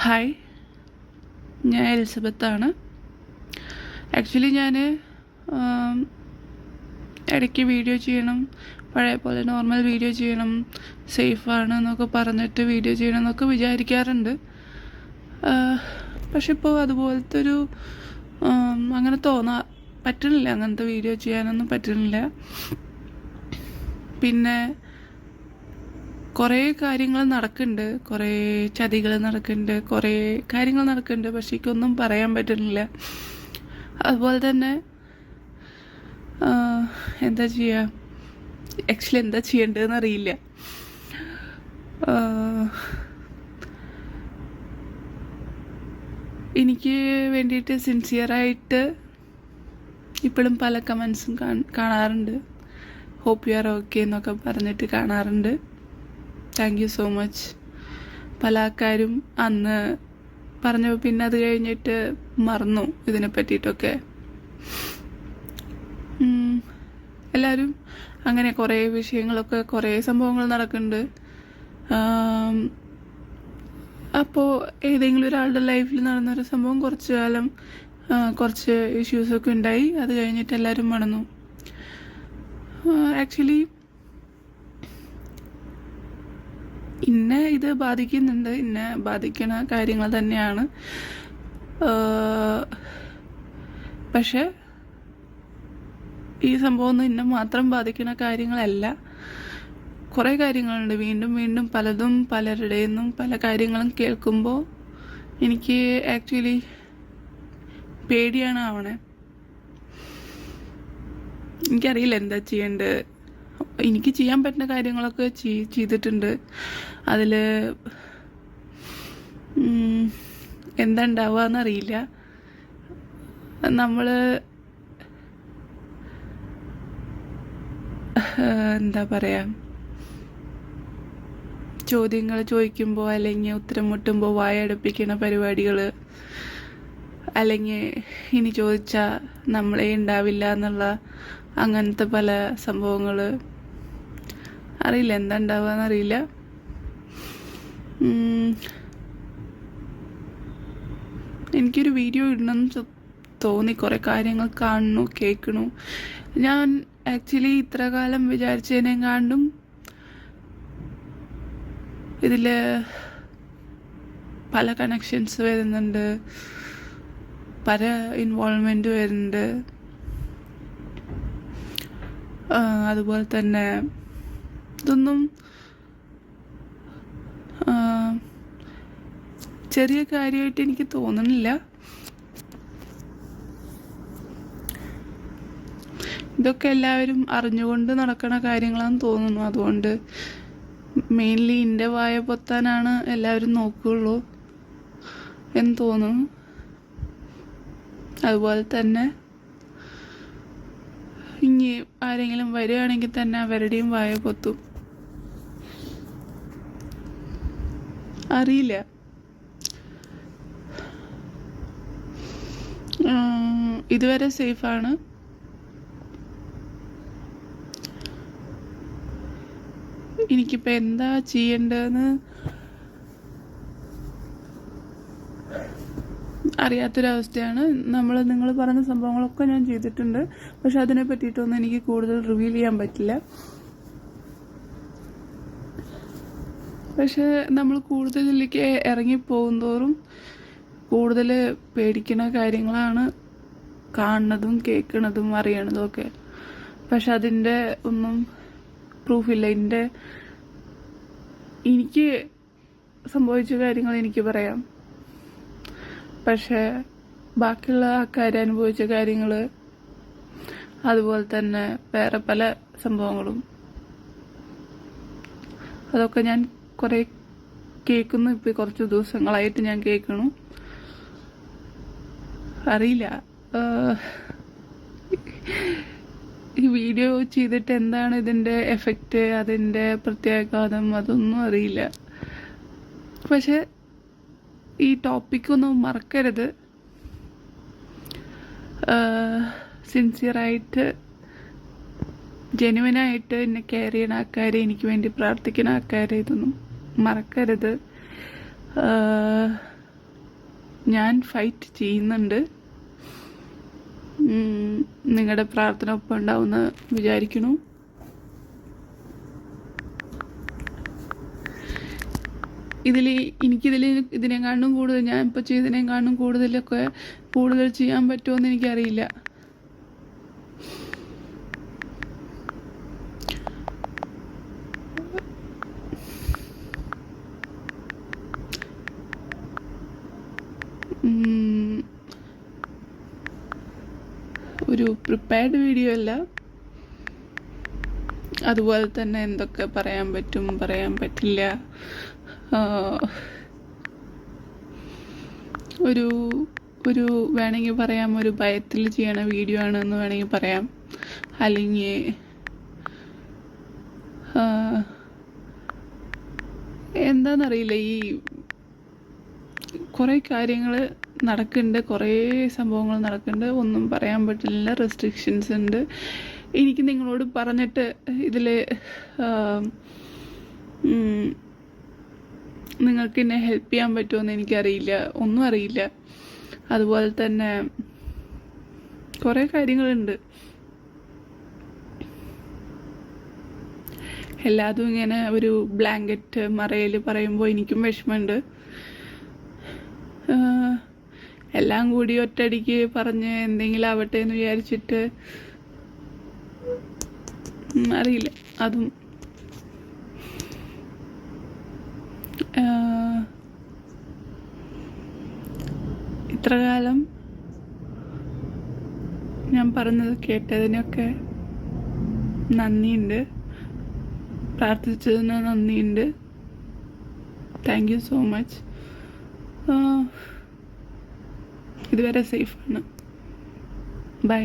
Hi, ഞാൻ എലിസബത്താണ്. Actually ഞാൻ ഇടയ്ക്ക് വീഡിയോ ചെയ്യണം, പഴയ പോലെ നോർമൽ വീഡിയോ ചെയ്യണം, സേഫാണ് എന്നൊക്കെ പറഞ്ഞിട്ട് വീഡിയോ ചെയ്യണം എന്നൊക്കെ വിചാരിക്കാറുണ്ട്. പക്ഷെ ഇപ്പോൾ അതുപോലത്തെ ഒരു അങ്ങനെ പറ്റണില്ല, അങ്ങനത്തെ വീഡിയോ ചെയ്യാനൊന്നും പറ്റണില്ല. പിന്നെ കുറേ കാര്യങ്ങൾ നടക്കുന്നുണ്ട്, കുറേ ചതികൾ നടക്കുന്നുണ്ട്, കുറേ കാര്യങ്ങൾ നടക്കുന്നുണ്ട്. പക്ഷേ എനിക്കൊന്നും പറയാൻ പറ്റുന്നില്ല. അതുപോലെ തന്നെ എന്താ ചെയ്യുക, ആക്ച്വലി എന്താ ചെയ്യേണ്ടതെന്ന് അറിയില്ല. എനിക്ക് വേണ്ടിയിട്ട് സിൻസിയറായിട്ട് ഇപ്പോഴും പല കമൻസും കാണാറുണ്ട്. ഹോപ്പ് യു ആർ ഓക്കെ എന്നൊക്കെ പറഞ്ഞിട്ട് കാണാറുണ്ട്. Thank you so much. പല ആൾക്കാരും അന്ന് പറഞ്ഞു, പിന്നെ അത് കഴിഞ്ഞിട്ട് മറന്നു ഇതിനെ പറ്റിയിട്ടൊക്കെ. എല്ലാവരും അങ്ങനെ കുറേ വിഷയങ്ങളൊക്കെ, കുറേ സംഭവങ്ങൾ നടക്കുന്നുണ്ട്. അപ്പോൾ ഏതെങ്കിലും ഒരാളുടെ ലൈഫിൽ നടന്നൊരു സംഭവം കുറച്ച് കാലം കുറച്ച് ഇഷ്യൂസൊക്കെ ഉണ്ടായി, അത് കഴിഞ്ഞിട്ട് എല്ലാവരും മറന്നു. ആക്ച്വലി ഇന്നെ ഇത് ബാധിക്കുന്നുണ്ട്, ഇന്നെ ബാധിക്കുന്ന കാര്യങ്ങൾ തന്നെയാണ്. പക്ഷെ ഈ സംഭവം ഒന്നും ഇന്നെ മാത്രം ബാധിക്കുന്ന കാര്യങ്ങളല്ല. കുറേ കാര്യങ്ങളുണ്ട്. വീണ്ടും വീണ്ടും പലതും പലരുടെയിൽ നിന്നും പല കാര്യങ്ങളും കേൾക്കുമ്പോൾ എനിക്ക് ആക്ച്വലി പേടിയാണ് ആവണേ. എനിക്കറിയില്ല എന്താ ചെയ്യേണ്ടത്. എനിക്ക് ചെയ്യാൻ പറ്റുന്ന കാര്യങ്ങളൊക്കെ ചെയ്തിട്ടുണ്ട്. അതിൽ എന്താ ഉണ്ടാവുക എന്നറിയില്ല. നമ്മൾ എന്താ പറയുക, ചോദ്യങ്ങൾ ചോദിക്കുമ്പോൾ അല്ലെങ്കിൽ ഉത്തരം മുട്ടുമ്പോൾ വായടപ്പിക്കുന്ന പരിപാടികൾ, അല്ലെങ്കിൽ ഇനി ചോദിച്ചാൽ നമ്മളെ ഉണ്ടാവില്ല എന്നുള്ള അങ്ങനത്തെ പല സംഭവങ്ങൾ. അറിയില്ല എന്താ ഉണ്ടാവുക എന്നറിയില്ല. എനിക്കൊരു വീഡിയോ ഇടണമെന്ന് തോന്നി. കുറേ കാര്യങ്ങൾ കാണണു, കേൾക്കണു. ഞാൻ ആക്ച്വലി ഇത്ര കാലം വിചാരിച്ചതിനെക്കാണ്ടും ഇതിൽ പല കണക്ഷൻസ് വരുന്നുണ്ട്, പല ഇൻവോൾവ്മെൻറ്റ് വരുന്നുണ്ട്. അതുപോലെ തന്നെ ഇതൊന്നും ചെറിയ കാര്യമായിട്ട് എനിക്ക് തോന്നുന്നില്ല. ഇതൊക്കെ എല്ലാവരും അറിഞ്ഞുകൊണ്ട് നടക്കുന്ന കാര്യങ്ങളാണെന്ന് തോന്നുന്നു. അതുകൊണ്ട് മെയിൻലി എൻ്റെ വായ പൊത്താനാണ് എല്ലാവരും നോക്കുകയുള്ളൂ എന്ന് തോന്നുന്നു. അതുപോലെ തന്നെ ഇനി ആരെങ്കിലും വരികയാണെങ്കിൽ തന്നെ അവരുടെയും വായ പൊത്തും. അറിയില്ല. ഇതുവരെ സേഫാണ്. എനിക്കിപ്പോൾ എന്താ ചെയ്യേണ്ടതെന്ന് അറിയാത്തൊരവസ്ഥയാണ്. നിങ്ങൾ പറഞ്ഞ സംഭവങ്ങളൊക്കെ ഞാൻ ചെയ്തിട്ടുണ്ട്. പക്ഷെ അതിനെ പറ്റിയിട്ടൊന്നും എനിക്ക് കൂടുതൽ റിവീൽ ചെയ്യാൻ പറ്റില്ല. പക്ഷെ നമ്മൾ കൂടുതലിലേക്ക് ഇറങ്ങിപ്പോകും തോറും കൂടുതൽ പേടിക്കുന്ന കാര്യങ്ങളാണ് കാണുന്നതും കേൾക്കുന്നതും അറിയണതും ഒക്കെ. പക്ഷെ അതിൻ്റെ ഒന്നും പ്രൂഫില്ല. എനിക്ക് സംഭവിച്ച കാര്യങ്ങൾ എനിക്ക് പറയാം. പക്ഷെ ബാക്കിയുള്ള ആൾക്കാർ അനുഭവിച്ച കാര്യങ്ങൾ, അതുപോലെ തന്നെ വേറെ പല സംഭവങ്ങളും, അതൊക്കെ ഞാൻ കുറേ കേൾക്കുന്നു. ഇപ്പോൾ കുറച്ച് ദിവസങ്ങളായിട്ട് ഞാൻ കേൾക്കണു. അറിയില്ല ഈ വീഡിയോ ചെയ്തിട്ട് എന്താണ് ഇതിൻ്റെ എഫക്റ്റ്, അതിൻ്റെ പ്രത്യാഘാതം, അതൊന്നും അറിയില്ല. പക്ഷെ ഈ ടോപ്പിക്കൊന്നും മറക്കരുത്. സിൻസിയറായിട്ട് ജെനുവിനായിട്ട് എന്നെ കെയർ ചെയ്യുന്ന ആൾക്കാരെ, എനിക്ക് വേണ്ടി പ്രാർത്ഥിക്കുന്ന ആൾക്കാരെ ഇതൊന്നും മറക്കരുത്. ഞാൻ ഫൈറ്റ് ചെയ്യുന്നുണ്ട്. നിങ്ങളുടെ പ്രാർത്ഥന ഒപ്പം ഉണ്ടാവുമെന്ന് വിചാരിക്കുന്നു. ഇതിനെക്കാളും കൂടുതൽ, ഞാൻ ഇപ്പോൾ ചെയ്തതിനേക്കാളും കൂടുതൽ ചെയ്യാൻ പറ്റുമോയെന്ന് എനിക്കറിയില്ല. ഒരു പ്രിപ്പയർഡ് വീഡിയോ അല്ല. അതുപോലെ തന്നെ എന്തൊക്കെ പറയാൻ പറ്റും, പറയാൻ പറ്റില്ല, ഒരു വേണമെങ്കിൽ പറയാം, ഒരു ഭയത്തിൽ ചെയ്യണ വീഡിയോ ആണെന്ന് വേണമെങ്കിൽ പറയാം. അല്ലെങ്കിൽ എന്താണെന്നറിയില്ല, ഈ കുറേ കാര്യങ്ങൾ നടക്കുന്നുണ്ട്, കുറേ സംഭവങ്ങൾ നടക്കുന്നുണ്ട്, ഒന്നും പറയാൻ പറ്റില്ല, റെസ്ട്രിക്ഷൻസ് ഉണ്ട്. എനിക്ക് നിങ്ങളോട് പറഞ്ഞിട്ട് ഇതിൽ നിങ്ങൾക്ക് എന്നെ ഹെൽപ്പ് ചെയ്യാൻ പറ്റുമെന്ന് എനിക്കറിയില്ല, ഒന്നും അറിയില്ല. അതുപോലെ തന്നെ കുറേ കാര്യങ്ങളുണ്ട്. എല്ലാതും ഇങ്ങനെ ഒരു ബ്ലാങ്കറ്റ് മറയിൽ പറയുമ്പോൾ എനിക്കും വിഷമമുണ്ട്. എല്ലാം കൂടി ഒറ്റയടിക്ക് പറഞ്ഞ് എന്തെങ്കിലും ആവട്ടെ എന്ന് വിചാരിച്ചിട്ട് അറിയില്ല. അതും ഇത്ര കാലം ഞാൻ പറഞ്ഞത് കേട്ടതിനൊക്കെ നന്ദിയുണ്ട്, പ്രാർത്ഥിച്ചതിന് നന്ദിയുണ്ട്. Thank you so much. ഇതുവരെ സേഫാണ്. ബൈ.